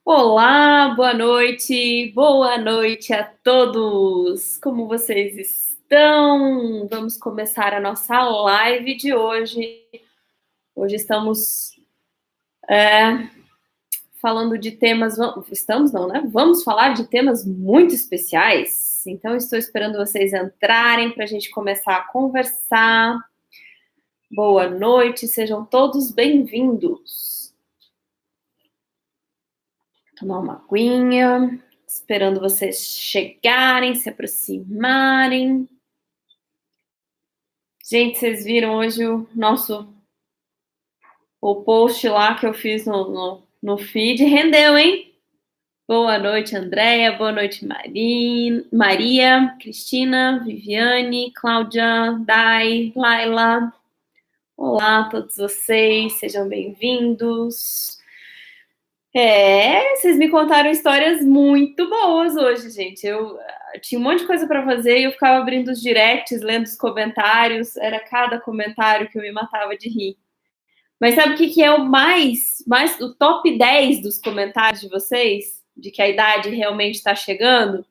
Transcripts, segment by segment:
Olá, boa noite a todos. Como vocês estão? Vamos começar a nossa live de hoje. Hoje estamos falando de temas. Estamos, não, né? Vamos falar de temas muito especiais. Então, estou esperando vocês entrarem para a gente começar a conversar. Boa noite, sejam todos bem-vindos. Tomar uma aguinha, esperando vocês chegarem, se aproximarem. Gente, vocês viram hoje o post lá que eu fiz no feed? Rendeu, hein? Boa noite, Andréia. Boa noite, Maria, Cristina, Viviane, Cláudia, Dai, Laila. Olá a todos vocês, sejam bem-vindos. Vocês me contaram histórias muito boas hoje, gente. Eu tinha um monte de coisa para fazer e eu ficava abrindo os directs, lendo os comentários. Era cada comentário que eu me matava de rir. Mas sabe o que é o o top 10 dos comentários de vocês? De que a idade realmente está chegando?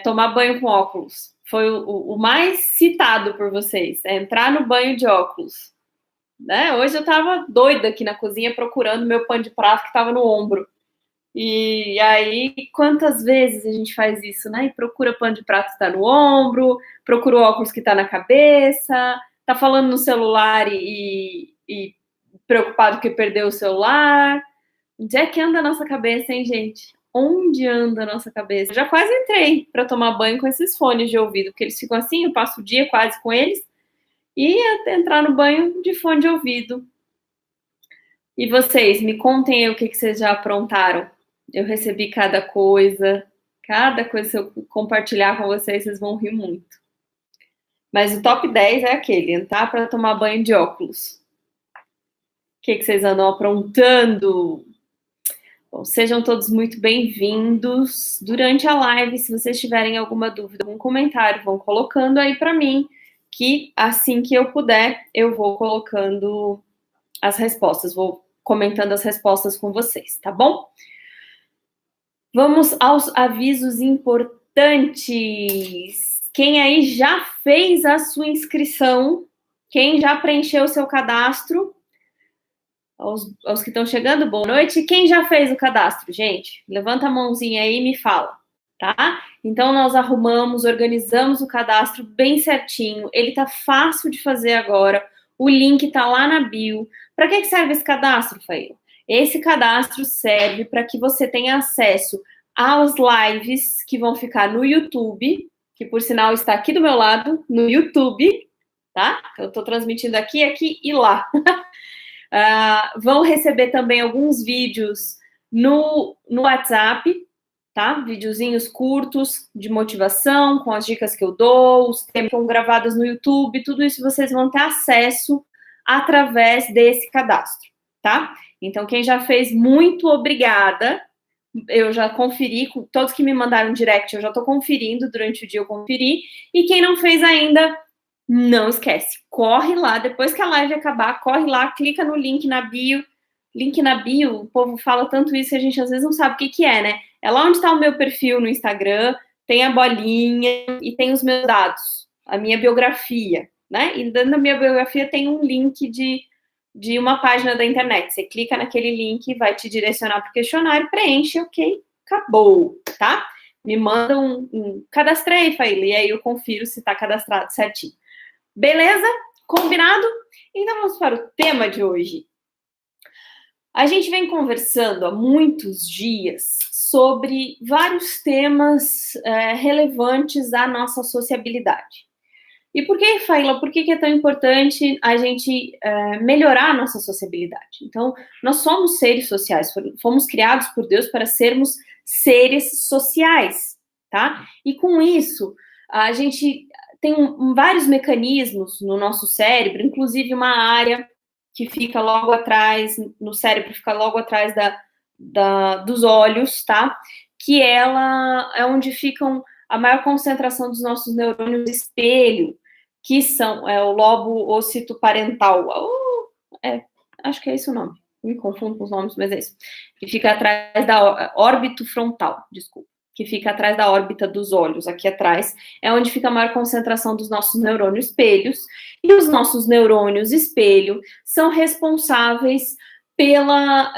Tomar banho com óculos. Foi o mais citado por vocês. É entrar no banho de óculos. Né? Hoje eu tava doida aqui na cozinha procurando meu pano de prato que tava no ombro. E aí, quantas vezes a gente faz isso, né? E procura pano de prato que tá no ombro, procura o óculos que tá na cabeça, tá falando no celular e preocupado que perdeu o celular. Onde é que anda a nossa cabeça, hein, gente? Onde anda a nossa cabeça? Eu já quase entrei para tomar banho com esses fones de ouvido, porque eles ficam assim, eu passo o dia quase com eles, e entrar no banho de fone de ouvido. E vocês, me contem aí o que vocês já aprontaram. Eu recebi cada coisa se eu compartilhar com vocês, vocês vão rir muito. Mas o top 10 é aquele, entrar para tomar banho de óculos. O que vocês andam aprontando? Bom, sejam todos muito bem-vindos. Durante a live, se vocês tiverem alguma dúvida, algum comentário, vão colocando aí para mim, que assim que eu puder, eu vou colocando as respostas, vou comentando as respostas com vocês, tá bom? Vamos aos avisos importantes. Quem aí já fez a sua inscrição? Quem já preencheu o seu cadastro? Aos que estão chegando, boa noite. Quem já fez o cadastro, gente? Levanta a mãozinha aí e me fala, tá? Então, nós organizamos o cadastro bem certinho. Ele tá fácil de fazer agora. O link tá lá na bio. Para que serve esse cadastro, Faíla? Esse cadastro serve para que você tenha acesso às lives que vão ficar no YouTube, que por sinal está aqui do meu lado, no YouTube, tá? Eu estou transmitindo aqui e lá. Vão receber também alguns vídeos no WhatsApp, tá? Videozinhos curtos de motivação, com as dicas que eu dou, os temas que estão gravados no YouTube, tudo isso vocês vão ter acesso através desse cadastro, tá? Então, quem já fez, muito obrigada. Eu já conferi, todos que me mandaram direct, eu já estou conferindo, durante o dia eu conferi. E quem não fez ainda, não esquece, corre lá, depois que a live acabar, corre lá, clica no link na bio. Link na bio, o povo fala tanto isso que a gente às vezes não sabe o que é, né? É lá onde está o meu perfil no Instagram, tem a bolinha e tem os meus dados, a minha biografia, né? E dentro da minha biografia tem um link de uma página da internet. Você clica naquele link, vai te direcionar para o questionário, preenche, ok, acabou, tá? Me manda cadastrei, Faíla, e aí eu confiro se está cadastrado certinho. Beleza? Combinado? Então vamos para o tema de hoje. A gente vem conversando há muitos dias sobre vários temas relevantes à nossa sociabilidade. E por que, Faíla, por que é tão importante a gente melhorar a nossa sociabilidade? Então, nós somos seres sociais, fomos criados por Deus para sermos seres sociais, tá? E com isso, a gente tem vários mecanismos no nosso cérebro, inclusive uma área que fica logo atrás, no cérebro, fica logo atrás dos olhos, tá? Que ela é onde ficam a maior concentração dos nossos neurônios espelho, que são o lobo ocitoparental. Acho que é esse o nome. me confundo com os nomes, mas é isso, que fica atrás da órbita frontal, desculpa, que fica atrás da órbita dos olhos, aqui atrás, é onde fica a maior concentração dos nossos neurônios espelhos, e os nossos neurônios espelho são responsáveis pela,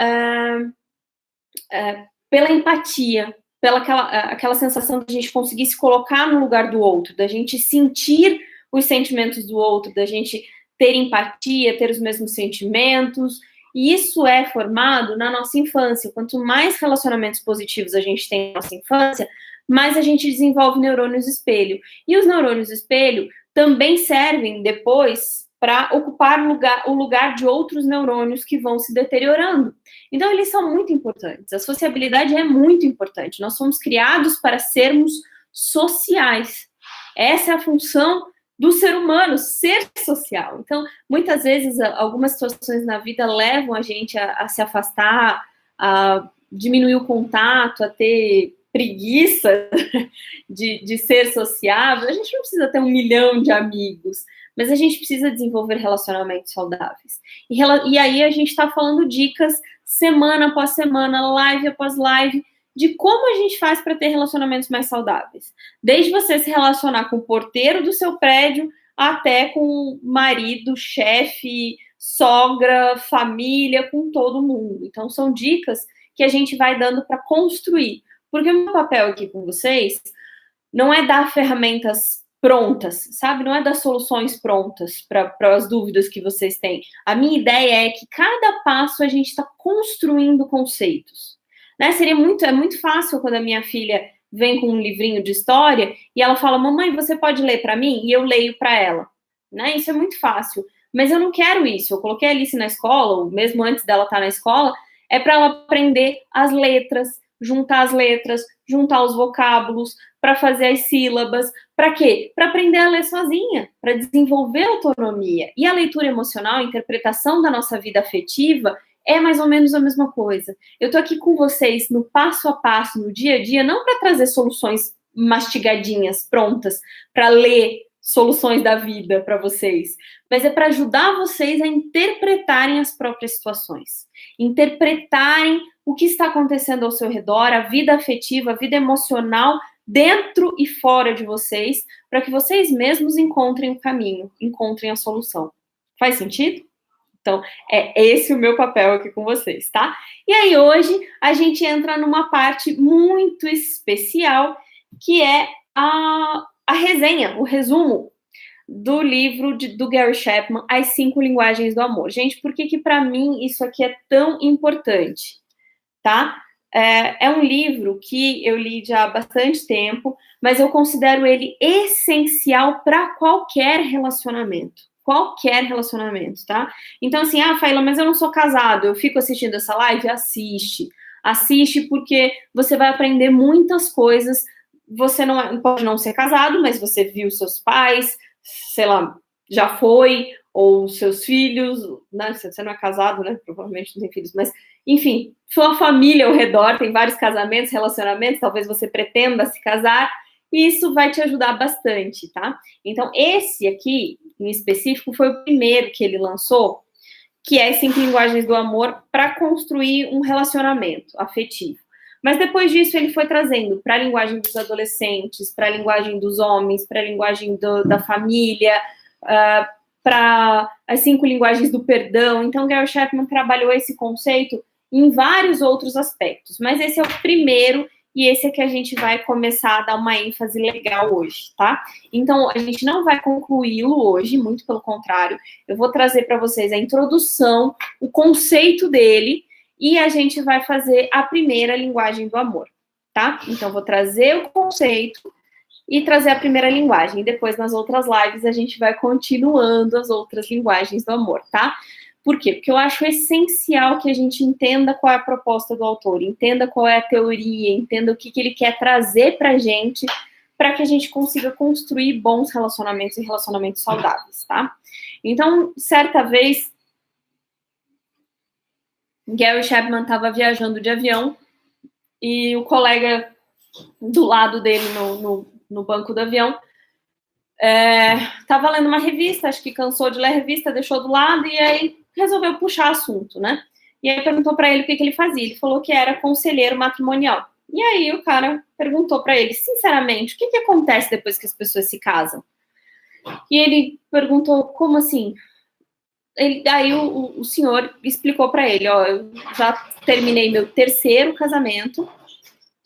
pela empatia, pela aquela sensação de a gente conseguir se colocar no lugar do outro, da gente sentir os sentimentos do outro, da gente ter empatia, ter os mesmos sentimentos, e isso é formado na nossa infância. Quanto mais relacionamentos positivos a gente tem na nossa infância, mais a gente desenvolve neurônios espelho. E os neurônios espelho também servem depois para ocupar o lugar de outros neurônios que vão se deteriorando. Então, eles são muito importantes. A sociabilidade é muito importante. Nós somos criados para sermos sociais. Essa é a função do ser humano, ser social. Então, muitas vezes, algumas situações na vida levam a gente a se afastar, a diminuir o contato, a ter preguiça de ser sociável. A gente não precisa ter 1 milhão de amigos, mas a gente precisa desenvolver relacionamentos saudáveis. E aí a gente está falando dicas semana após semana, live após live, de como a gente faz para ter relacionamentos mais saudáveis. Desde você se relacionar com o porteiro do seu prédio, até com o marido, chefe, sogra, família, com todo mundo. Então, são dicas que a gente vai dando para construir. Porque o meu papel aqui com vocês não é dar ferramentas prontas, sabe? Não é dar soluções prontas para as dúvidas que vocês têm. A minha ideia é que cada passo a gente está construindo conceitos. Né? É muito fácil quando a minha filha vem com um livrinho de história e ela fala, mamãe, você pode ler para mim? E eu leio para ela. Né? Isso é muito fácil. Mas eu não quero isso. Eu coloquei a Alice na escola, ou mesmo antes dela estar na escola, é para ela aprender as letras, juntar os vocábulos, para fazer as sílabas. Para quê? Para aprender a ler sozinha, para desenvolver autonomia. E a leitura emocional, a interpretação da nossa vida afetiva, é mais ou menos a mesma coisa. Eu tô aqui com vocês no passo a passo, no dia a dia, não para trazer soluções mastigadinhas, prontas, para ler soluções da vida para vocês, mas é para ajudar vocês a interpretarem as próprias situações, interpretarem o que está acontecendo ao seu redor, a vida afetiva, a vida emocional, dentro e fora de vocês, para que vocês mesmos encontrem o caminho, encontrem a solução. Faz sentido? Então, é esse o meu papel aqui com vocês, tá? E aí, hoje, a gente entra numa parte muito especial, que é a resenha, o resumo do livro do Gary Chapman, As 5 Linguagens do Amor. Gente, por que para mim isso aqui é tão importante, tá? É um livro que eu li já há bastante tempo, mas eu considero ele essencial para qualquer relacionamento. Qualquer relacionamento, tá? Então, assim, Faila, mas eu não sou casado, eu fico assistindo essa live? Assiste. Assiste porque você vai aprender muitas coisas. Você pode não ser casado, mas você viu seus pais, sei lá, já foi, ou seus filhos, né? Você não é casado, né? Provavelmente não tem filhos, mas, enfim, sua família ao redor, tem vários casamentos, relacionamentos, talvez você pretenda se casar, e isso vai te ajudar bastante, tá? Então, esse aqui, em específico, foi o primeiro que ele lançou, que é as 5 linguagens do amor para construir um relacionamento afetivo. Mas depois disso, ele foi trazendo para a linguagem dos adolescentes, para a linguagem dos homens, para a linguagem da família, para as 5 linguagens do perdão. Então, Gary Chapman trabalhou esse conceito em vários outros aspectos, mas esse é o primeiro e esse é que a gente vai começar a dar uma ênfase legal hoje, tá? Então, a gente não vai concluí-lo hoje, muito pelo contrário. Eu vou trazer para vocês a introdução, o conceito dele, e a gente vai fazer a primeira linguagem do amor, tá? Então, vou trazer o conceito e trazer a primeira linguagem. E depois, nas outras lives, a gente vai continuando as outras linguagens do amor, tá? Por quê? Porque eu acho essencial que a gente entenda qual é a proposta do autor, entenda qual é a teoria, entenda o que ele quer trazer pra gente, para que a gente consiga construir bons relacionamentos e relacionamentos saudáveis, tá? Então, certa vez, Gary Chapman estava viajando de avião e o colega do lado dele no banco do avião estava lendo uma revista, acho que cansou de ler a revista, deixou do lado e aí resolveu puxar assunto, né? E aí perguntou para ele o que ele fazia. Ele falou que era conselheiro matrimonial. E aí o cara perguntou para ele, sinceramente, o que acontece depois que as pessoas se casam? E ele perguntou, como assim? Aí o senhor explicou para ele, ó, eu já terminei meu 3º casamento.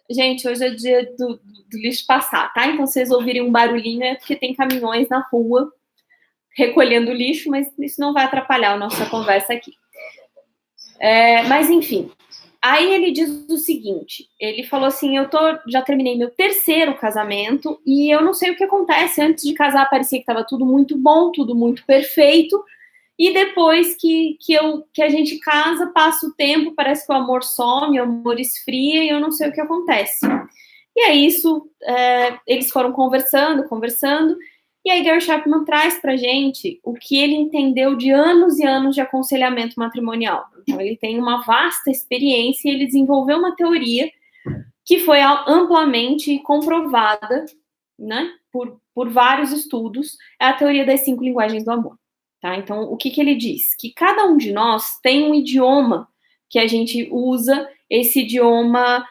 Gente, hoje é dia do lixo passar, tá? Então, se vocês ouvirem um barulhinho, é porque tem caminhões na rua recolhendo lixo, mas isso não vai atrapalhar a nossa conversa aqui. Mas, enfim, aí ele diz o seguinte, ele falou assim, já terminei meu 3º casamento e eu não sei o que acontece, antes de casar parecia que estava tudo muito bom, tudo muito perfeito, e depois que a gente casa, passa o tempo, parece que o amor some, o amor esfria e eu não sei o que acontece. E aí eles foram conversando, e aí Gary Chapman traz pra gente o que ele entendeu de anos e anos de aconselhamento matrimonial. Então, ele tem uma vasta experiência e ele desenvolveu uma teoria que foi amplamente comprovada, né, por vários estudos, é a teoria das 5 linguagens do amor. Tá? Então, o que ele diz? Que cada um de nós tem um idioma que a gente usa, esse idioma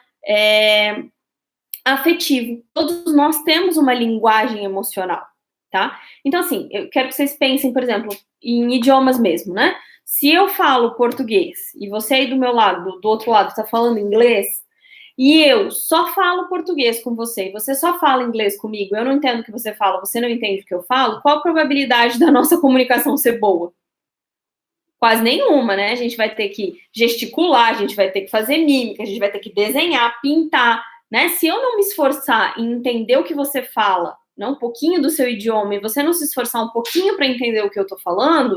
afetivo. Todos nós temos uma linguagem emocional, tá? Então, assim, eu quero que vocês pensem, por exemplo, em idiomas mesmo, né? Se eu falo português e você aí do meu lado, do outro lado, está falando inglês, e eu só falo português com você, e você só fala inglês comigo, eu não entendo o que você fala, você não entende o que eu falo, qual a probabilidade da nossa comunicação ser boa? Quase nenhuma, né? A gente vai ter que gesticular, a gente vai ter que fazer mímica, a gente vai ter que desenhar, pintar, né? Se eu não me esforçar em entender o que você fala, né, um pouquinho do seu idioma, e você não se esforçar um pouquinho para entender o que eu tô falando,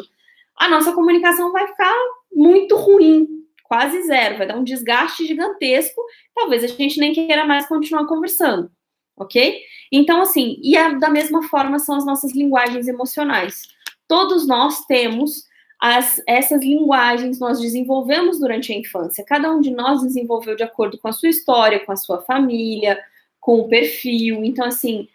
a nossa comunicação vai ficar muito ruim, quase zero, vai dar um desgaste gigantesco, talvez a gente nem queira mais continuar conversando, ok? Então, assim, da mesma forma são as nossas linguagens emocionais. Todos nós temos essas linguagens, nós desenvolvemos durante a infância. Cada um de nós desenvolveu de acordo com a sua história, com a sua família, com o perfil. Então, assim,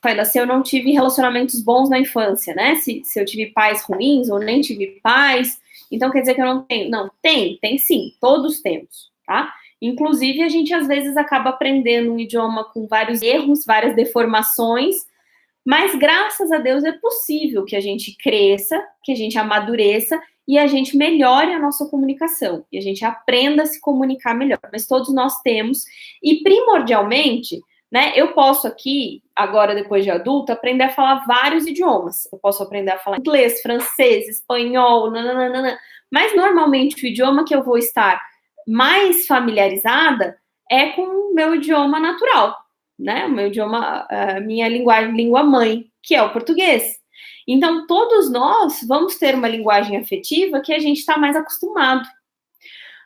Faila, se eu não tive relacionamentos bons na infância, né? Se eu tive pais ruins ou nem tive pais, então quer dizer que eu não tenho. Não, tem sim, todos temos, tá? Inclusive, a gente às vezes acaba aprendendo um idioma com vários erros, várias deformações, mas graças a Deus é possível que a gente cresça, que a gente amadureça e a gente melhore a nossa comunicação, e a gente aprenda a se comunicar melhor. Mas todos nós temos, e primordialmente, né, eu posso aqui, agora depois de adulta, aprender a falar vários idiomas. Eu posso aprender a falar inglês, francês, espanhol, nananana, mas normalmente o idioma que eu vou estar mais familiarizada é com o meu idioma natural, né? O meu idioma, a minha língua mãe, que é o português. Então, todos nós vamos ter uma linguagem afetiva que a gente está mais acostumado.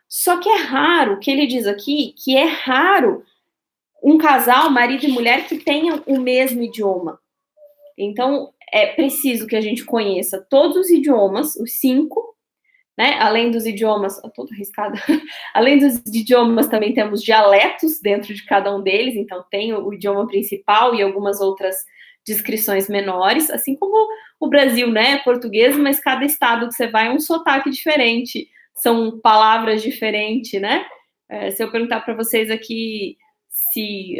Só que é raro, o que ele diz aqui, que é raro um casal, marido e mulher, que tenham o mesmo idioma. Então, é preciso que a gente conheça todos os idiomas, os 5, né? Além dos idiomas, toda arriscada. Além dos idiomas, também temos dialetos dentro de cada um deles, então tem o idioma principal e algumas outras descrições menores, assim como o Brasil, né? Português, mas cada estado que você vai é um sotaque diferente, são palavras diferentes, né? Se eu perguntar para vocês aqui se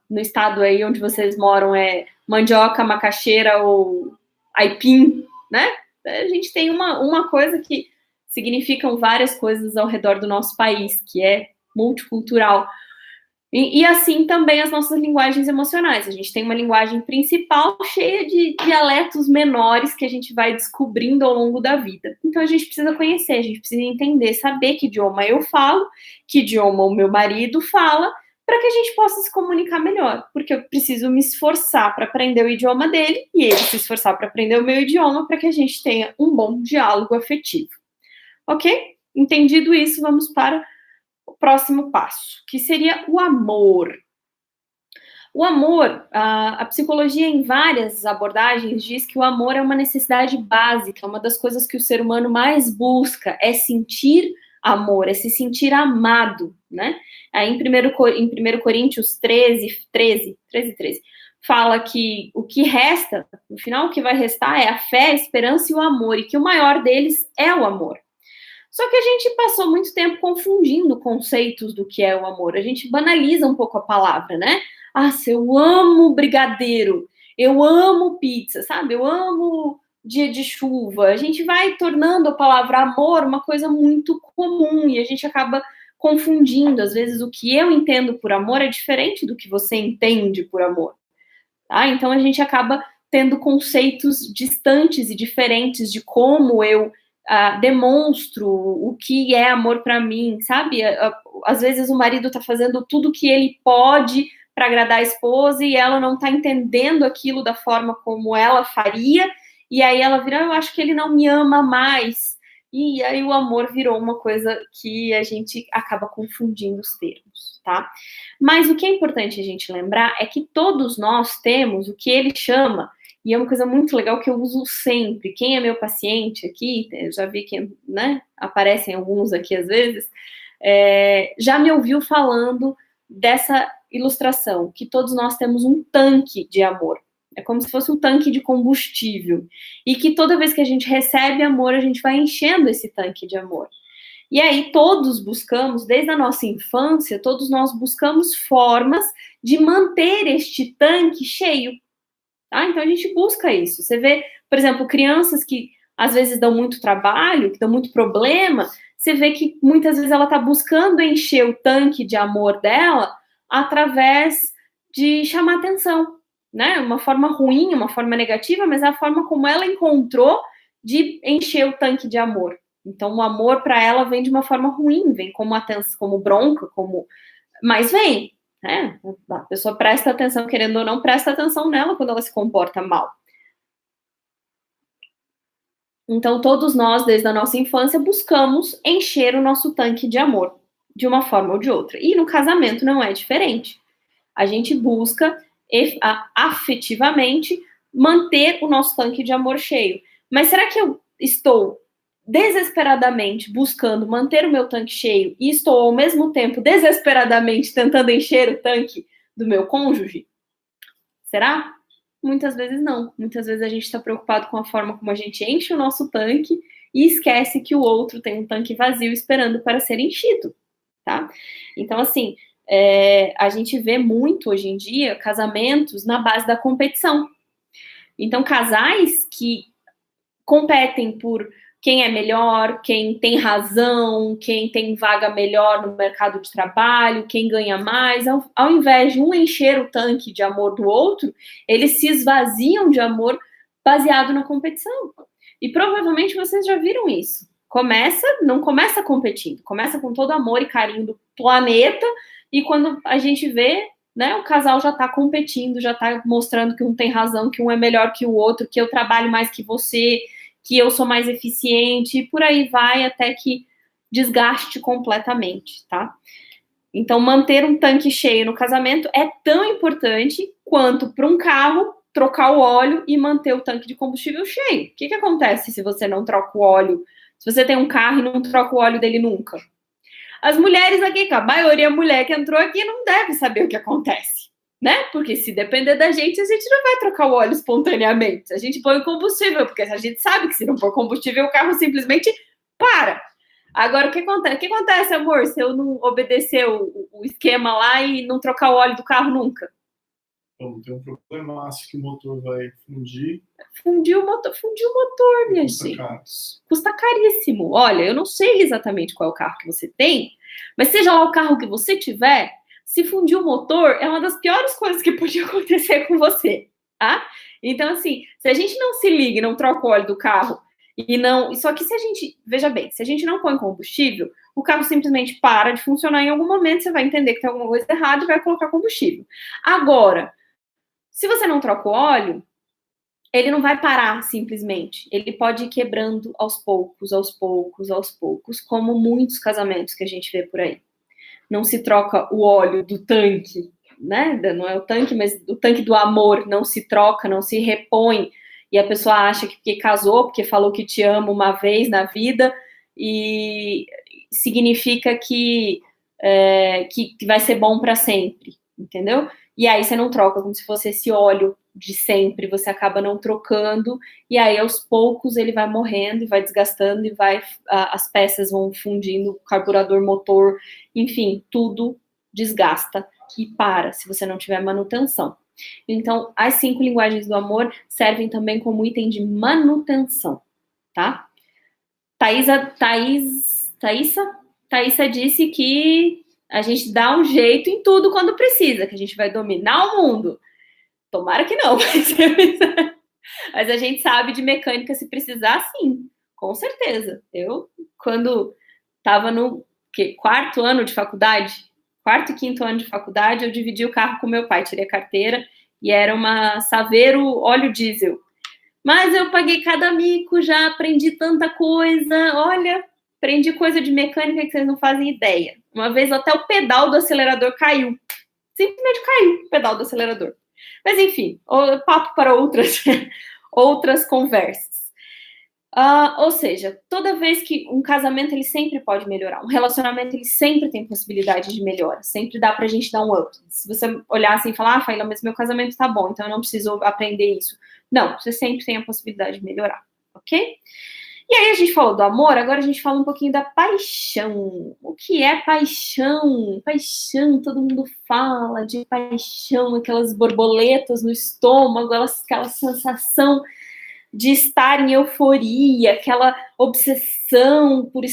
no estado aí onde vocês moram é mandioca, macaxeira ou aipim, né? A gente tem uma coisa que significam várias coisas ao redor do nosso país, que é multicultural. E assim também as nossas linguagens emocionais. A gente tem uma linguagem principal cheia de dialetos menores que a gente vai descobrindo ao longo da vida. Então a gente precisa conhecer, a gente precisa entender, saber que idioma eu falo, que idioma o meu marido fala, para que a gente possa se comunicar melhor. Porque eu preciso me esforçar para aprender o idioma dele e ele se esforçar para aprender o meu idioma para que a gente tenha um bom diálogo afetivo. Ok? Entendido isso, vamos para o próximo passo, que seria o amor. O amor, a psicologia em várias abordagens diz que o amor é uma necessidade básica, uma das coisas que o ser humano mais busca é sentir amor, é se sentir amado, né? Aí em 1 Coríntios 13, fala que o que resta, no final o que vai restar é a fé, a esperança e o amor, e que o maior deles é o amor. Só que a gente passou muito tempo confundindo conceitos do que é o amor. A gente banaliza um pouco a palavra, né? Ah, se eu amo brigadeiro, eu amo pizza, sabe? Eu amo dia de chuva. A gente vai tornando a palavra amor uma coisa muito comum e a gente acaba confundindo. Às vezes, o que eu entendo por amor é diferente do que você entende por amor. Tá? Então, a gente acaba tendo conceitos distantes e diferentes de como eu demonstro o que é amor para mim, sabe? Às vezes o marido está fazendo tudo que ele pode para agradar a esposa e ela não está entendendo aquilo da forma como ela faria, e aí ela vira, eu acho que ele não me ama mais. E aí o amor virou uma coisa que a gente acaba confundindo os termos, tá? Mas o que é importante a gente lembrar é que todos nós temos o que ele chama, e é uma coisa muito legal que eu uso sempre. Quem é meu paciente aqui, eu já vi que, né, aparecem alguns aqui às vezes, já me ouviu falando dessa ilustração, que todos nós temos um tanque de amor. É como se fosse um tanque de combustível. E que toda vez que a gente recebe amor, a gente vai enchendo esse tanque de amor. E aí todos buscamos, desde a nossa infância, todos nós buscamos formas de manter este tanque cheio. Tá? Então a gente busca isso. Você vê, por exemplo, crianças que às vezes dão muito trabalho, que dão muito problema, você vê que muitas vezes ela está buscando encher o tanque de amor dela através de chamar atenção, né? Uma forma ruim, uma forma negativa, mas é a forma como ela encontrou de encher o tanque de amor. Então o amor para ela vem de uma forma ruim, vem como atenção, como bronca, mas vem. A pessoa presta atenção, querendo ou não, presta atenção nela quando ela se comporta mal. Então, todos nós, desde a nossa infância, buscamos encher o nosso tanque de amor, de uma forma ou de outra. E no casamento não é diferente. A gente busca afetivamente manter o nosso tanque de amor cheio. Mas será que eu estou desesperadamente buscando manter o meu tanque cheio e estou ao mesmo tempo desesperadamente tentando encher o tanque do meu cônjuge? Será? Muitas vezes não. Muitas vezes a gente está preocupado com a forma como a gente enche o nosso tanque e esquece que o outro tem um tanque vazio esperando para ser enchido, tá? Então, assim, a gente vê muito hoje em dia casamentos na base da competição. Então, casais que competem por quem é melhor, quem tem razão, quem tem vaga melhor no mercado de trabalho, quem ganha mais, ao invés de um encher o tanque de amor do outro, eles se esvaziam de amor baseado na competição. E provavelmente vocês já viram isso. Não começa competindo, começa com todo amor e carinho do planeta, e quando a gente vê, né, o casal já tá competindo, já tá mostrando que um tem razão, que um é melhor que o outro, que eu trabalho mais que você, que eu sou mais eficiente, e por aí vai até que desgaste completamente, tá? Então, manter um tanque cheio no casamento é tão importante quanto para um carro trocar o óleo e manter o tanque de combustível cheio. O que acontece se você não troca o óleo? Se você tem um carro e não troca o óleo dele nunca? As mulheres aqui, a maioria mulher que entrou aqui não deve saber o que acontece, né? Porque se depender da gente não vai trocar o óleo espontaneamente. A gente põe o combustível, porque a gente sabe que se não pôr combustível, o carro simplesmente para. Agora, o que acontece? O que acontece, amor, se eu não obedecer o esquema lá e não trocar o óleo do carro nunca? Então, tem um problema que o motor vai fundir. Fundiu o motor, minha gente. Custa caríssimo. Olha, eu não sei exatamente qual é o carro que você tem, mas seja lá o carro que você tiver, se fundir o motor, é uma das piores coisas que podia acontecer com você, tá? Então, assim, se a gente não se liga e não troca o óleo do carro, só que se a gente, veja bem, se a gente não põe combustível, o carro simplesmente para de funcionar em algum momento, você vai entender que tem alguma coisa errada e vai colocar combustível. Agora, se você não troca o óleo, ele não vai parar simplesmente. Ele pode ir quebrando aos poucos, aos poucos, aos poucos, como muitos casamentos que a gente vê por aí. Não se troca o óleo do tanque, né? Não é o tanque, mas o tanque do amor não se troca, não se repõe. E a pessoa acha que porque casou, porque falou que te ama uma vez na vida, e significa que vai ser bom para sempre, entendeu? e aí você não troca, como se fosse esse óleo de sempre, você acaba não trocando, e aí aos poucos ele vai morrendo e vai desgastando e as peças vão fundindo, carburador, motor, enfim, tudo desgasta e para, se você não tiver manutenção. Então, as 5 linguagens do amor servem também como item de manutenção, tá? Thaísa disse que a gente dá um jeito em tudo quando precisa, que a gente vai dominar o mundo. Tomara que não, mas a gente sabe de mecânica se precisar, sim, com certeza. Eu, quando estava no quarto ano de faculdade, quarto e quinto ano de faculdade, eu dividi o carro com meu pai, tirei a carteira, e era uma Saveiro óleo diesel. Mas eu paguei cada mico, já aprendi tanta coisa, olha, aprendi coisa de mecânica que vocês não fazem ideia. Uma vez até o pedal do acelerador caiu. Simplesmente caiu o pedal do acelerador. Mas enfim, papo para outras conversas. Ou seja, toda vez que um casamento ele sempre pode melhorar, um relacionamento ele sempre tem possibilidade de melhora, sempre dá pra gente dar um up. Se você olhar assim e falar, Faíla, mas meu casamento tá bom, então eu não preciso aprender isso. Não, você sempre tem a possibilidade de melhorar, ok? E aí a gente falou do amor, agora a gente fala um pouquinho da paixão. O que é paixão? Paixão, todo mundo fala de paixão, aquelas borboletas no estômago, aquela sensação de estar em euforia, aquela obsessão por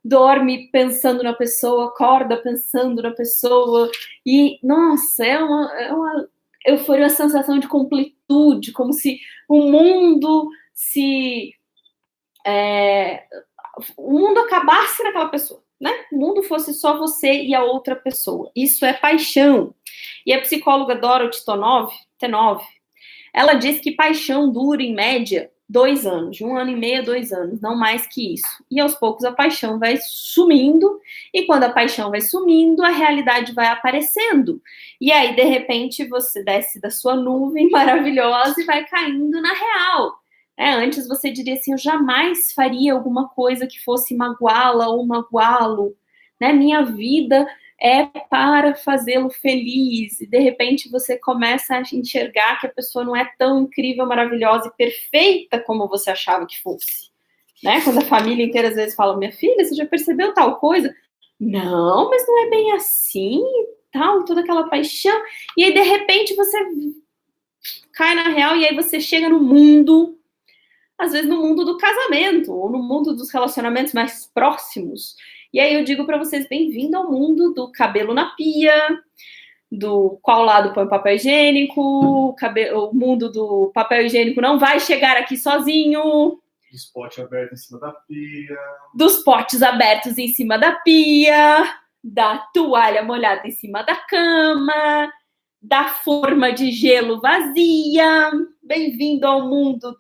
dorme pensando na pessoa, acorda pensando na pessoa, e, nossa, é uma euforia, uma sensação de completude, como se o mundo o mundo acabasse naquela pessoa, né? O mundo fosse só você e a outra pessoa. Isso é paixão. E a psicóloga Dorothy Tenove, ela diz que paixão dura, em média, 2 anos, de 1 ano e meio a 2 anos, não mais que isso. E aos poucos a paixão vai sumindo, e quando a paixão vai sumindo, a realidade vai aparecendo. E aí, de repente, você desce da sua nuvem maravilhosa e vai caindo na real. Antes você diria assim, eu jamais faria alguma coisa que fosse magoá-la ou magoá-lo. Minha vida é para fazê-lo feliz, e de repente você começa a enxergar que a pessoa não é tão incrível, maravilhosa e perfeita como você achava que fosse, Quando a família inteira às vezes fala, minha filha, você já percebeu tal coisa? Não, mas não é bem assim, tal, toda aquela paixão, e aí de repente você cai na real, e aí você chega no mundo, às vezes no mundo do casamento, ou no mundo dos relacionamentos mais próximos. E aí eu digo para vocês, bem-vindo ao mundo do cabelo na pia, do qual lado põe o papel higiênico, o mundo do papel higiênico não vai chegar aqui sozinho. Dos potes abertos em cima da pia. Dos potes abertos em cima da pia, da toalha molhada em cima da cama, da forma de gelo vazia. Bem-vindo ao mundo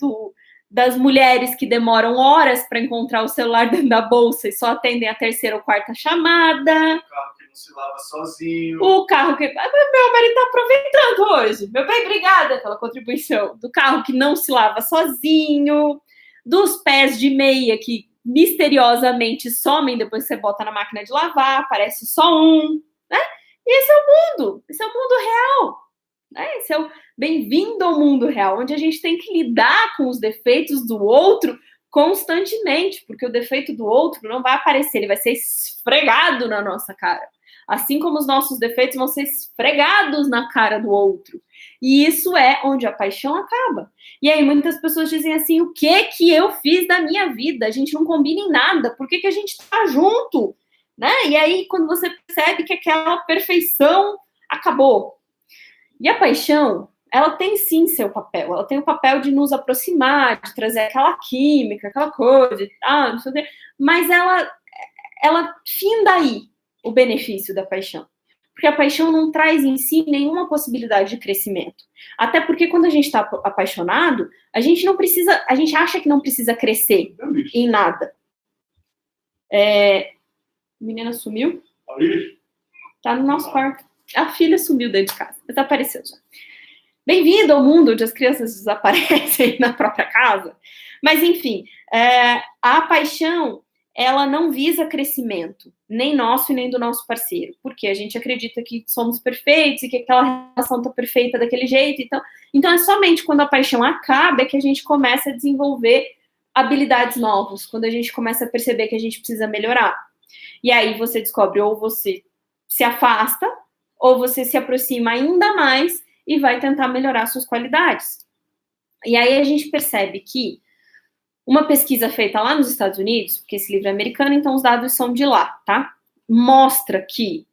das mulheres que demoram horas para encontrar o celular dentro da bolsa e só atendem a 3ª ou 4ª chamada. O carro que não se lava sozinho. O carro que... Meu marido está aproveitando hoje. Meu bem, obrigada pela contribuição. Do carro que não se lava sozinho. Dos pés de meia que misteriosamente somem depois que você bota na máquina de lavar. Aparece só um. E esse é o mundo. Esse é o mundo real. Esse é o bem-vindo ao mundo real, onde a gente tem que lidar com os defeitos do outro constantemente, porque o defeito do outro não vai aparecer, ele vai ser esfregado na nossa cara. Assim como os nossos defeitos vão ser esfregados na cara do outro. E isso é onde a paixão acaba. E aí muitas pessoas dizem assim, o que eu fiz da minha vida? A gente não combina em nada, por que a gente tá junto? E aí quando você percebe que aquela perfeição acabou. E a paixão, ela tem sim seu papel. Ela tem o papel de nos aproximar, de trazer aquela química, aquela coisa, não sei o quê. Mas ela finda aí o benefício da paixão. Porque a paixão não traz em si nenhuma possibilidade de crescimento. Até porque quando a gente está apaixonado, a gente acha que não precisa crescer em nada. A menina sumiu? Tá no nosso quarto. A filha sumiu dentro de casa, desapareceu já. Bem-vindo ao mundo onde as crianças desaparecem na própria casa. Mas, enfim, a paixão, ela não visa crescimento, nem nosso e nem do nosso parceiro, porque a gente acredita que somos perfeitos e que aquela relação está perfeita daquele jeito. Então é somente quando a paixão acaba é que a gente começa a desenvolver habilidades novas, quando a gente começa a perceber que a gente precisa melhorar. E aí você descobre, ou você se afasta, ou você se aproxima ainda mais e vai tentar melhorar suas qualidades. E aí a gente percebe que uma pesquisa feita lá nos Estados Unidos, porque esse livro é americano, então os dados são de lá, tá? Mostra que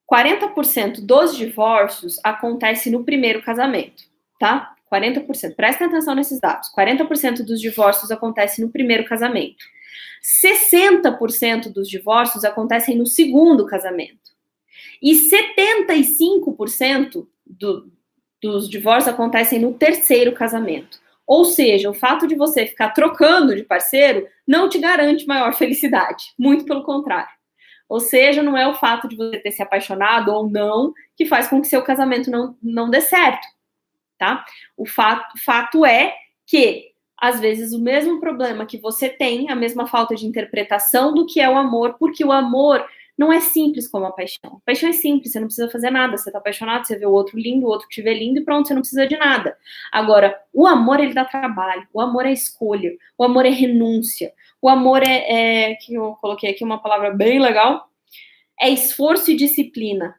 40% dos divórcios acontece no primeiro casamento, tá? 40%. Prestem atenção nesses dados. 40% dos divórcios acontecem no primeiro casamento. 60% dos divórcios acontecem no segundo casamento. E 75% dos divórcios acontecem no terceiro casamento. Ou seja, o fato de você ficar trocando de parceiro não te garante maior felicidade. Muito pelo contrário. Ou seja, não é o fato de você ter se apaixonado ou não que faz com que seu casamento não dê certo, tá? O fato é que, às vezes, o mesmo problema que você tem, a mesma falta de interpretação do que é o amor, porque o amor não é simples como a paixão. A paixão é simples, você não precisa fazer nada. Você tá apaixonado, você vê o outro lindo, o outro te vê lindo e pronto, você não precisa de nada. Agora, o amor, ele dá trabalho. O amor é escolha. O amor é renúncia. O amor que eu coloquei aqui uma palavra bem legal, é esforço e disciplina.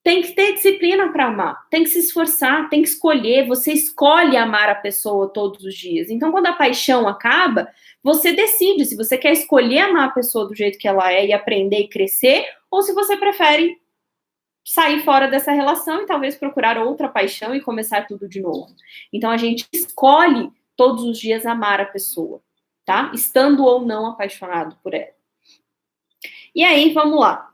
Tem que ter disciplina para amar, tem que se esforçar, tem que escolher, você escolhe amar a pessoa todos os dias. Então, quando a paixão acaba, você decide se você quer escolher amar a pessoa do jeito que ela é e aprender e crescer, ou se você prefere sair fora dessa relação e talvez procurar outra paixão e começar tudo de novo. Então, a gente escolhe todos os dias amar a pessoa, tá? Estando ou não apaixonado por ela. E aí, vamos lá.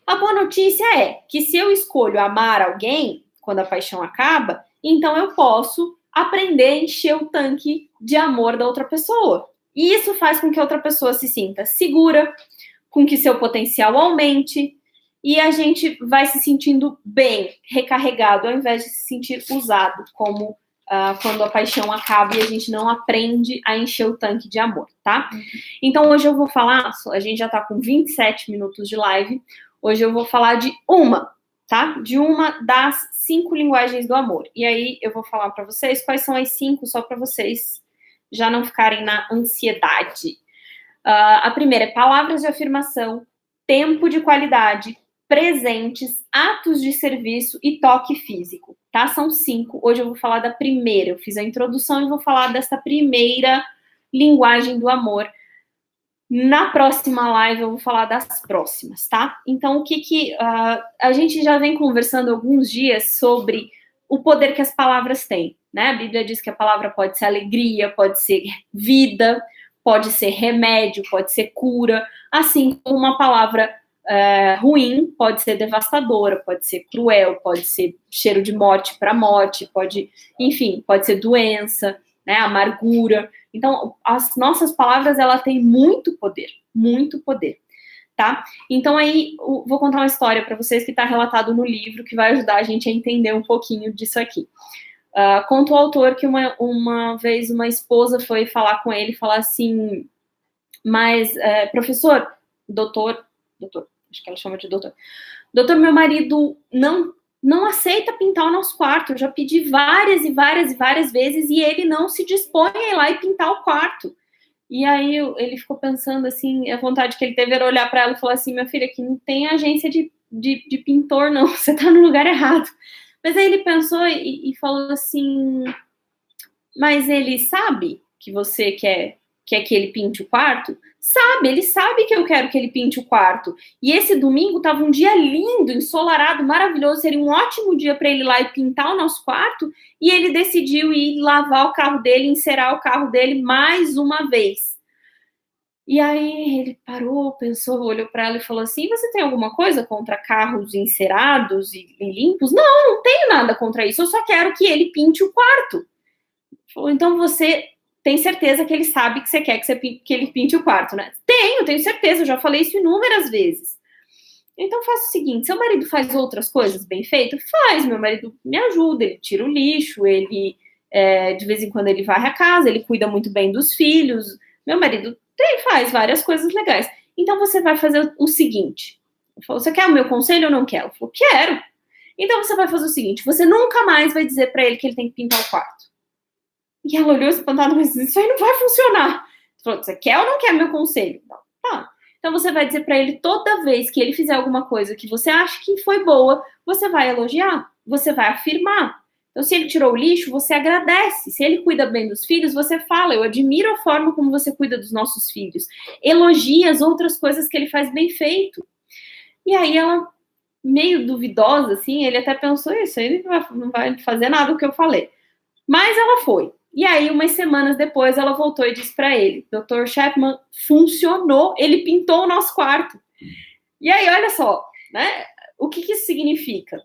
A boa notícia é que se eu escolho amar alguém, quando a paixão acaba, então eu posso aprender a encher o tanque de amor da outra pessoa. E isso faz com que a outra pessoa se sinta segura, com que seu potencial aumente, e a gente vai se sentindo bem, recarregado, ao invés de se sentir usado, como quando a paixão acaba e a gente não aprende a encher o tanque de amor, tá? Então hoje eu vou falar, a gente já tá com 27 minutos de live, hoje eu vou falar de tá? De uma das 5 linguagens do amor. E aí eu vou falar para vocês quais são as 5, só para vocês já não ficarem na ansiedade. A primeira é palavras de afirmação, tempo de qualidade, presentes, atos de serviço e toque físico, tá? São 5. Hoje eu vou falar da primeira. Eu fiz a introdução e vou falar dessa primeira linguagem do amor. Na próxima live eu vou falar das próximas, tá? Então, o que a gente já vem conversando há alguns dias sobre o poder que as palavras têm, né? A Bíblia diz que a palavra pode ser alegria, pode ser vida, pode ser remédio, pode ser cura, assim como uma palavra ruim pode ser devastadora, pode ser cruel, pode ser cheiro de morte para morte, pode ser doença, né? Amargura. Então, as nossas palavras, ela tem muito poder, tá? Então, aí, vou contar uma história para vocês que está relatado no livro, que vai ajudar a gente a entender um pouquinho disso aqui. Conta o autor que uma vez uma esposa foi falar com ele e falar assim, mas, professor, doutor, acho que ela chama de doutor, meu marido não aceita pintar o nosso quarto. Eu já pedi várias e várias e várias vezes e ele não se dispõe a ir lá e pintar o quarto. E aí ele ficou pensando assim, a vontade que ele teve era olhar para ela e falar assim, minha filha, aqui não tem agência de pintor, não, você tá no lugar errado. Mas aí ele pensou e falou assim, mas ele sabe que você quer que ele pinte o quarto? Sabe, ele sabe que eu quero que ele pinte o quarto. E esse domingo estava um dia lindo, ensolarado, maravilhoso, seria um ótimo dia para ele ir lá e pintar o nosso quarto, e ele decidiu ir lavar o carro dele, encerar o carro dele mais uma vez. E aí ele parou, pensou, olhou para ela e falou assim, você tem alguma coisa contra carros encerados e limpos? Não tenho nada contra isso, eu só quero que ele pinte o quarto. Falou, então você tem certeza que ele sabe que você quer que ele pinte o quarto, né? Tenho certeza, eu já falei isso inúmeras vezes. Então faça o seguinte, seu marido faz outras coisas bem feitas? Faz, meu marido me ajuda, ele tira o lixo, ele de vez em quando ele varre a casa, ele cuida muito bem dos filhos, Meu marido faz várias coisas legais. Então você vai fazer o seguinte. Eu falo, você quer o meu conselho ou não quer? Eu falo, quero. Então você vai fazer o seguinte, você nunca mais vai dizer para ele que ele tem que pintar o quarto. E ela olhou espantada, mas isso aí não vai funcionar. Falou, você quer ou não quer meu conselho? Não. Tá. Então você vai dizer para ele toda vez que ele fizer alguma coisa que você acha que foi boa, você vai elogiar, você vai afirmar. Então, se ele tirou o lixo, você agradece. Se ele cuida bem dos filhos, você fala, eu admiro a forma como você cuida dos nossos filhos. Elogia as outras coisas que ele faz bem feito. E aí ela, meio duvidosa, assim, ele até pensou, isso aí não vai fazer nada o que eu falei. Mas ela foi. E aí, umas semanas depois, ela voltou e disse para ele, Dr. Chapman, funcionou, ele pintou o nosso quarto. E aí, olha só, né? O que isso significa?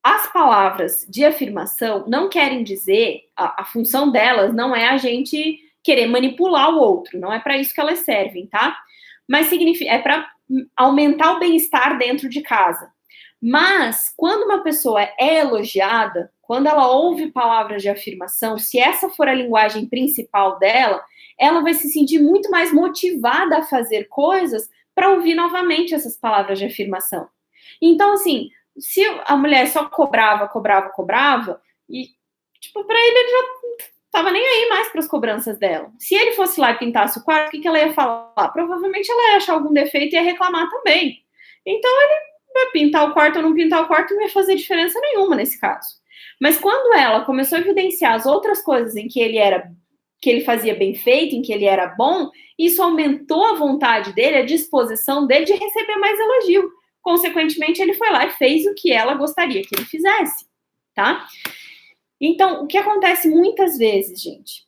As palavras de afirmação não querem dizer, a função delas não é a gente querer manipular o outro, não é para isso que elas servem, tá? Mas significa, é para aumentar o bem-estar dentro de casa. Mas, quando uma pessoa é elogiada, quando ela ouve palavras de afirmação, se essa for a linguagem principal dela, ela vai se sentir muito mais motivada a fazer coisas para ouvir novamente essas palavras de afirmação. Então, assim, se a mulher só cobrava, e, tipo, para ele já tava nem aí mais para as cobranças dela. Se ele fosse lá e pintasse o quarto, o que ela ia falar? Provavelmente ela ia achar algum defeito e ia reclamar também. Então, ele vai pintar o quarto ou não pintar o quarto não ia fazer diferença nenhuma nesse caso. Mas quando ela começou a evidenciar as outras coisas em que ele fazia bem feito, em que ele era bom, isso aumentou a vontade dele, a disposição dele de receber mais elogio. Consequentemente, ele foi lá e fez o que ela gostaria que ele fizesse, tá? Então, o que acontece muitas vezes, gente,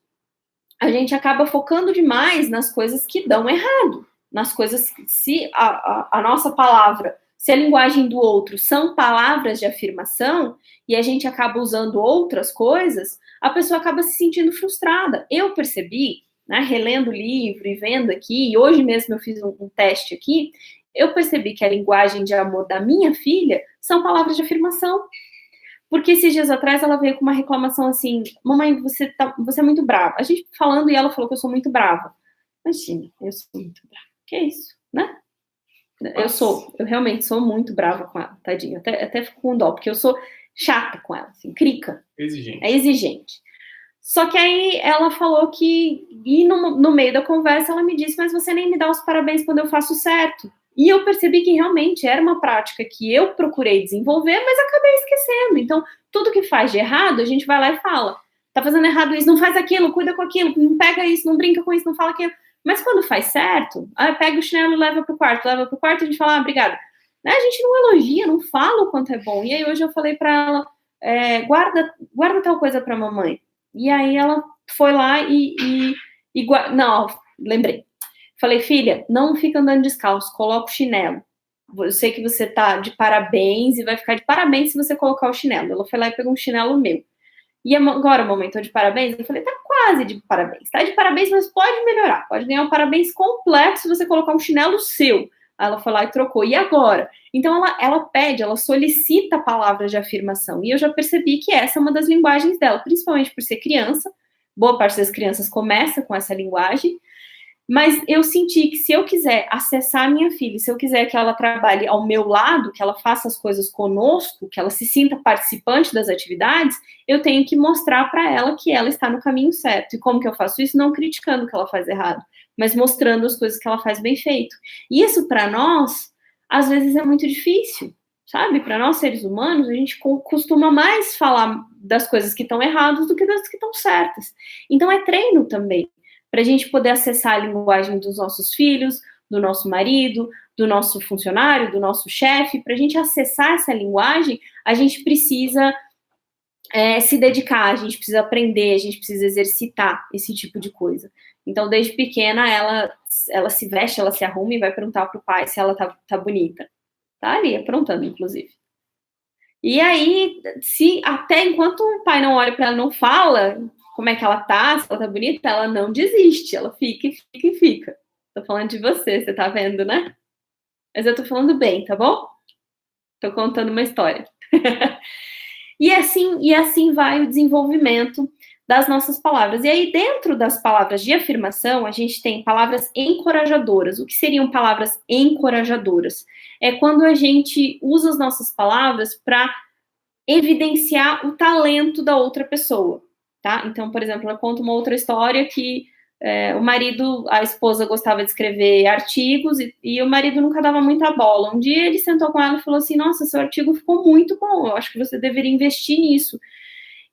a gente acaba focando demais nas coisas que dão errado, nas coisas que, se a nossa palavra, se a linguagem do outro são palavras de afirmação, e a gente acaba usando outras coisas, a pessoa acaba se sentindo frustrada. Eu percebi, né, relendo o livro e vendo aqui, e hoje mesmo eu fiz um teste aqui, eu percebi que a linguagem de amor da minha filha são palavras de afirmação. Porque esses dias atrás ela veio com uma reclamação assim, mamãe, você é muito brava. A gente falando e ela falou que eu sou muito brava. Imagina, eu sou muito brava. Que é isso, né? Eu realmente sou muito brava com ela, tadinha. Até fico com dó, porque eu sou chata com ela, assim, crica. Exigente. É exigente. Só que aí ela falou que, e no meio da conversa ela me disse, mas você nem me dá os parabéns quando eu faço certo. E eu percebi que realmente era uma prática que eu procurei desenvolver, mas acabei esquecendo. Então, tudo que faz de errado, a gente vai lá e fala. Tá fazendo errado isso, não faz aquilo, cuida com aquilo, não pega isso, não brinca com isso, não fala aquilo. Mas quando faz certo, pega o chinelo e leva pro quarto, a gente fala, obrigada. Né? A gente não elogia, não fala o quanto é bom. E aí hoje eu falei pra ela, guarda tal coisa pra mamãe. E aí ela foi lá não, lembrei. Falei, filha, não fica andando descalço, coloca o chinelo. Eu sei que você tá de parabéns e vai ficar de parabéns se você colocar o chinelo. Ela foi lá e pegou um chinelo meu. E agora, mamãe, tô de parabéns? Eu falei, tá quase de parabéns. Tá de parabéns, mas pode melhorar. Pode ganhar um parabéns completo se você colocar um chinelo seu. Aí ela foi lá e trocou. E agora? Então, ela pede, ela solicita palavras de afirmação. E eu já percebi que essa é uma das linguagens dela, principalmente por ser criança. Boa parte das crianças começa com essa linguagem. Mas eu senti que se eu quiser acessar a minha filha, se eu quiser que ela trabalhe ao meu lado, que ela faça as coisas conosco, que ela se sinta participante das atividades, eu tenho que mostrar para ela que ela está no caminho certo. E como que eu faço isso? Não criticando o que ela faz errado, mas mostrando as coisas que ela faz bem feito. E isso, para nós, às vezes é muito difícil, sabe? Para nós, seres humanos, a gente costuma mais falar das coisas que estão erradas do que das que estão certas. Então, é treino também, para a gente poder acessar a linguagem dos nossos filhos, do nosso marido, do nosso funcionário, do nosso chefe. Para a gente acessar essa linguagem, a gente precisa se dedicar, a gente precisa aprender, a gente precisa exercitar esse tipo de coisa. Então, desde pequena, ela se veste, ela se arruma e vai perguntar para o pai se ela tá bonita. Tá ali, aprontando, inclusive. E aí, se até enquanto o pai não olha para ela, não fala como é que ela tá, se ela tá bonita, ela não desiste, ela fica e fica e fica. Tô falando de você tá vendo, né? Mas eu tô falando bem, tá bom? Tô contando uma história. E assim vai o desenvolvimento das nossas palavras. E aí, dentro das palavras de afirmação, a gente tem palavras encorajadoras. O que seriam palavras encorajadoras? É quando a gente usa as nossas palavras para evidenciar o talento da outra pessoa, tá? Então, por exemplo, eu conto uma outra história que o marido, a esposa gostava de escrever artigos e o marido nunca dava muita bola. Um dia ele sentou com ela e falou assim, nossa, seu artigo ficou muito bom, eu acho que você deveria investir nisso.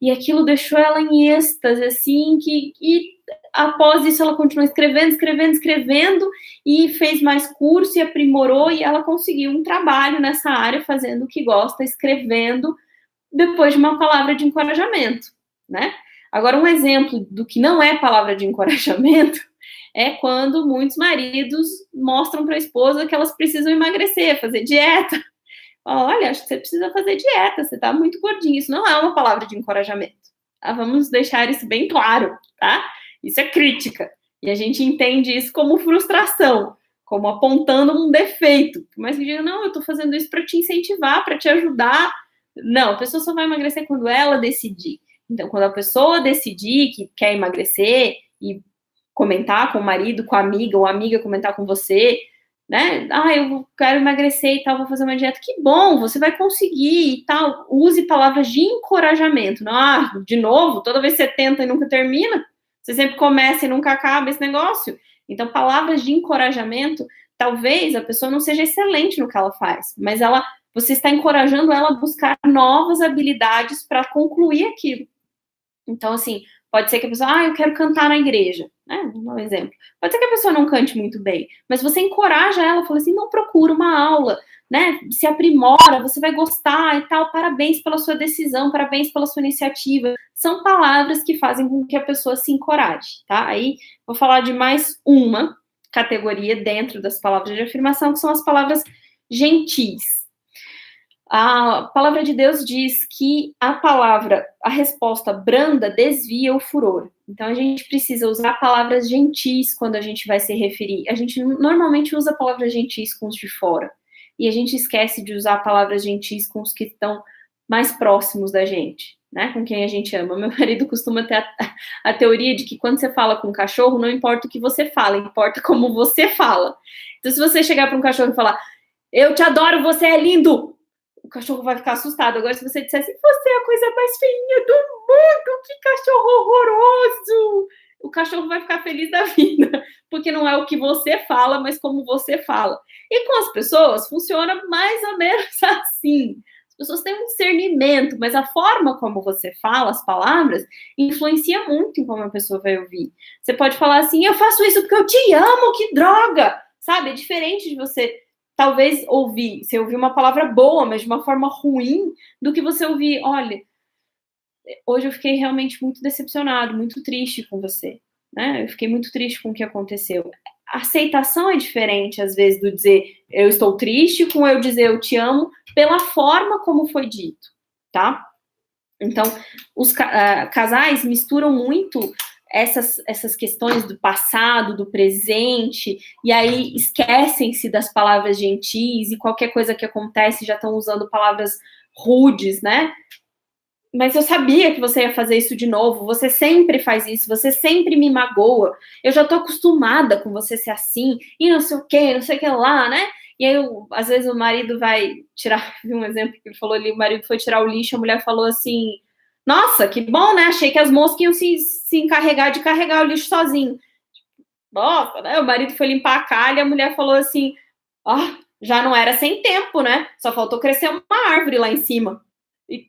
E aquilo deixou ela em êxtase, assim, e após isso ela continuou escrevendo, e fez mais curso e aprimorou, e ela conseguiu um trabalho nessa área, fazendo o que gosta, escrevendo, depois de uma palavra de encorajamento, né? Agora, um exemplo do que não é palavra de encorajamento é quando muitos maridos mostram para a esposa que elas precisam emagrecer, fazer dieta. Olha, acho que você precisa fazer dieta, você tá muito gordinho. Isso não é uma palavra de encorajamento. Tá? Vamos deixar isso bem claro, tá? Isso é crítica. E a gente entende isso como frustração, como apontando um defeito. Mas que diga, não, eu tô fazendo isso para te incentivar, para te ajudar. Não, a pessoa só vai emagrecer quando ela decidir. Então, quando a pessoa decidir que quer emagrecer e comentar com o marido, com a amiga, ou a amiga comentar com você, né? Eu quero emagrecer e tal, vou fazer uma dieta. Que bom, você vai conseguir e tal. Use palavras de encorajamento. Não, de novo, toda vez que você tenta e nunca termina, você sempre começa e nunca acaba esse negócio. Então, palavras de encorajamento, talvez a pessoa não seja excelente no que ela faz, mas você está encorajando ela a buscar novas habilidades para concluir aquilo. Então, assim, pode ser que a pessoa, eu quero cantar na igreja, né? Vamos dar um exemplo. Pode ser que a pessoa não cante muito bem, mas você encoraja ela, fala assim, não, procura uma aula, né? Se aprimora, você vai gostar e tal, parabéns pela sua decisão, parabéns pela sua iniciativa. São palavras que fazem com que a pessoa se encoraje, tá? Aí, vou falar de mais uma categoria dentro das palavras de afirmação, que são as palavras gentis. A palavra de Deus diz que a resposta branda desvia o furor. Então, a gente precisa usar palavras gentis quando a gente vai se referir. A gente normalmente usa palavras gentis com os de fora. E a gente esquece de usar palavras gentis com os que estão mais próximos da gente, né? Com quem a gente ama. Meu marido costuma ter a teoria de que quando você fala com um cachorro, não importa o que você fala, importa como você fala. Então, se você chegar para um cachorro e falar, eu te adoro, você é lindo, o cachorro vai ficar assustado. Agora, se você dissesse, você é a coisa mais feinha do mundo, que cachorro horroroso, o cachorro vai ficar feliz da vida, porque não é o que você fala, mas como você fala. E com as pessoas, funciona mais ou menos assim. As pessoas têm um discernimento, mas a forma como você fala as palavras influencia muito em como a pessoa vai ouvir. Você pode falar assim, eu faço isso porque eu te amo, que droga! Sabe, é diferente de você talvez você ouvir uma palavra boa, mas de uma forma ruim, do que você ouvir, olha, hoje eu fiquei realmente muito decepcionado, muito triste com você, né? Eu fiquei muito triste com o que aconteceu. A aceitação é diferente, às vezes, do dizer eu estou triste, com eu dizer eu te amo, pela forma como foi dito, tá? Então, os casais misturam muito essas questões do passado, do presente, e aí esquecem-se das palavras gentis, e qualquer coisa que acontece já estão usando palavras rudes, né? Mas eu sabia que você ia fazer isso de novo, você sempre faz isso, você sempre me magoa, eu já tô acostumada com você ser assim, e não sei o que lá, né? E aí, às vezes, o marido vai tirar, vi um exemplo que ele falou ali, o marido foi tirar o lixo, a mulher falou assim, nossa, que bom, né? Achei que as moscas iam se encarregar de carregar o lixo sozinho. Nossa, né? O marido foi limpar a calha, a mulher falou assim, já não era sem tempo, né? Só faltou crescer uma árvore lá em cima.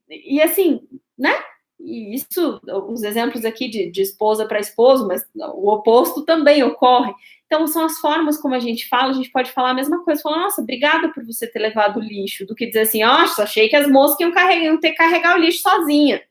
E assim, né? E isso, os exemplos aqui de esposa para esposo, mas o oposto também ocorre. Então, são as formas como a gente fala, a gente pode falar a mesma coisa, falar, nossa, obrigada por você ter levado o lixo, do que dizer assim, nossa, achei que as moscas iam ter que carregar o lixo sozinha.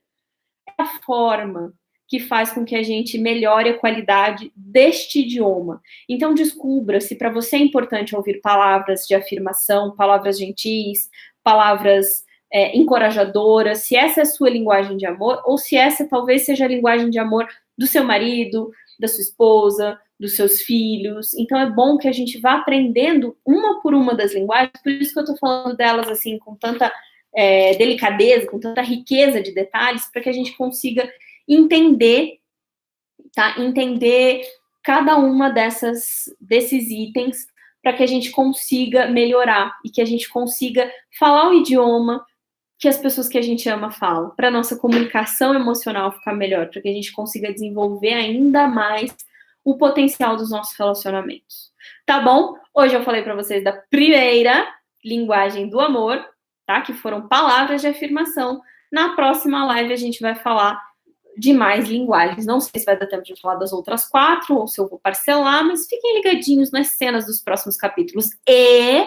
É a forma que faz com que a gente melhore a qualidade deste idioma. Então, descubra se para você é importante ouvir palavras de afirmação, palavras gentis, palavras encorajadoras, se essa é a sua linguagem de amor, ou se essa talvez seja a linguagem de amor do seu marido, da sua esposa, dos seus filhos. Então, é bom que a gente vá aprendendo uma por uma das linguagens, por isso que eu estou falando delas assim, com tanta delicadeza, com tanta riqueza de detalhes, para que a gente consiga entender, tá? Entender cada uma desses itens para que a gente consiga melhorar e que a gente consiga falar o idioma que as pessoas que a gente ama falam, para nossa comunicação emocional ficar melhor, para que a gente consiga desenvolver ainda mais o potencial dos nossos relacionamentos. Tá bom? Hoje eu falei para vocês da primeira linguagem do amor, tá? Que foram palavras de afirmação. Na próxima live a gente vai falar de mais linguagens. Não sei se vai dar tempo de falar das outras 4 ou se eu vou parcelar, mas fiquem ligadinhos nas cenas dos próximos capítulos. E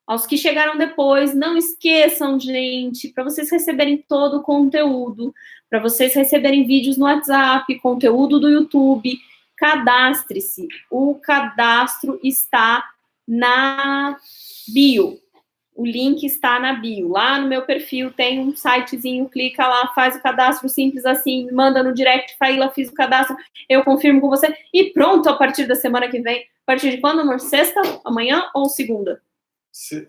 aos que chegaram depois, não esqueçam, gente, para vocês receberem todo o conteúdo, para vocês receberem vídeos no WhatsApp, conteúdo do YouTube, cadastre-se. O cadastro está na bio. O link está na bio. Lá no meu perfil tem um sitezinho, clica lá, faz o cadastro simples assim, manda no direct, Faíla, fiz o cadastro, eu confirmo com você e pronto, a partir da semana que vem. A partir de quando, amor? Sexta, amanhã ou segunda?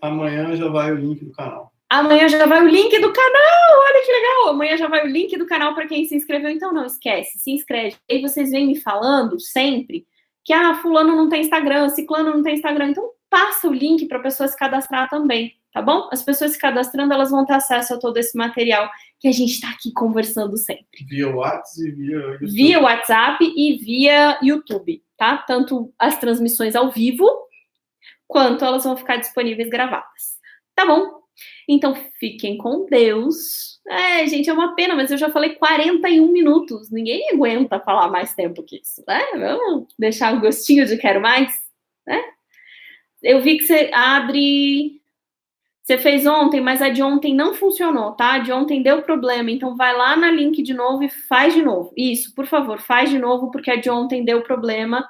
Amanhã já vai o link do canal. Amanhã já vai o link do canal, olha que legal! Amanhã já vai o link do canal para quem se inscreveu, então não esquece, se inscreve. Aí vocês vêm me falando sempre que, fulano não tem Instagram, ciclano não tem Instagram, então passa o link para a pessoa se cadastrar também, tá bom? As pessoas se cadastrando, elas vão ter acesso a todo esse material que a gente está aqui conversando sempre. Via WhatsApp e via YouTube. Via WhatsApp e via YouTube, tá? Tanto as transmissões ao vivo, quanto elas vão ficar disponíveis gravadas. Tá bom? Então, fiquem com Deus. Gente, é uma pena, mas eu já falei 41 minutos. Ninguém aguenta falar mais tempo que isso, né? Vamos deixar um gostinho de quero mais, né? Eu vi que você, Adri, você fez ontem, mas a de ontem não funcionou, tá? A de ontem deu problema, então vai lá na link de novo e faz de novo. Isso, por favor, faz de novo, porque a de ontem deu problema,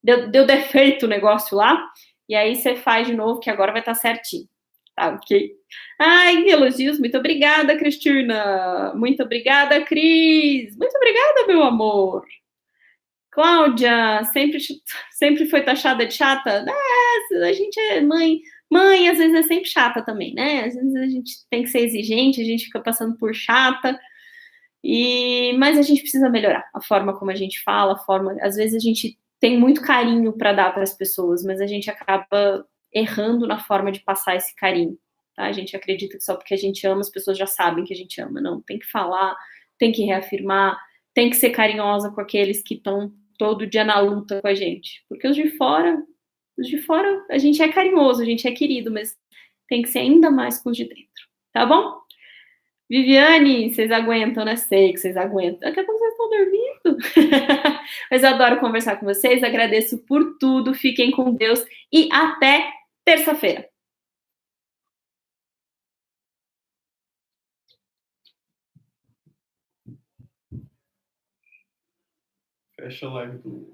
deu defeito o negócio lá, e aí você faz de novo, que agora vai estar certinho. Tá, ok? Ai, elogios, muito obrigada, Cristina. Muito obrigada, Cris. Muito obrigada, meu amor. Cláudia, sempre foi taxada de chata? A gente é mãe. Mãe, às vezes, é sempre chata também, né? Às vezes a gente tem que ser exigente, a gente fica passando por chata. Mas a gente precisa melhorar a forma como a gente fala, às vezes a gente tem muito carinho para dar para as pessoas, mas a gente acaba errando na forma de passar esse carinho, tá? A gente acredita que só porque a gente ama, as pessoas já sabem que a gente ama. Não, tem que falar, tem que reafirmar, tem que ser carinhosa com aqueles que estão todo dia na luta com a gente. Porque os de fora, a gente é carinhoso, a gente é querido, mas tem que ser ainda mais com os de dentro, tá bom? Viviane, vocês aguentam, né? Sei que vocês aguentam. Daqui a pouco vocês estão dormindo. Mas eu adoro conversar com vocês, agradeço por tudo, fiquem com Deus e até terça-feira. Fecha a live do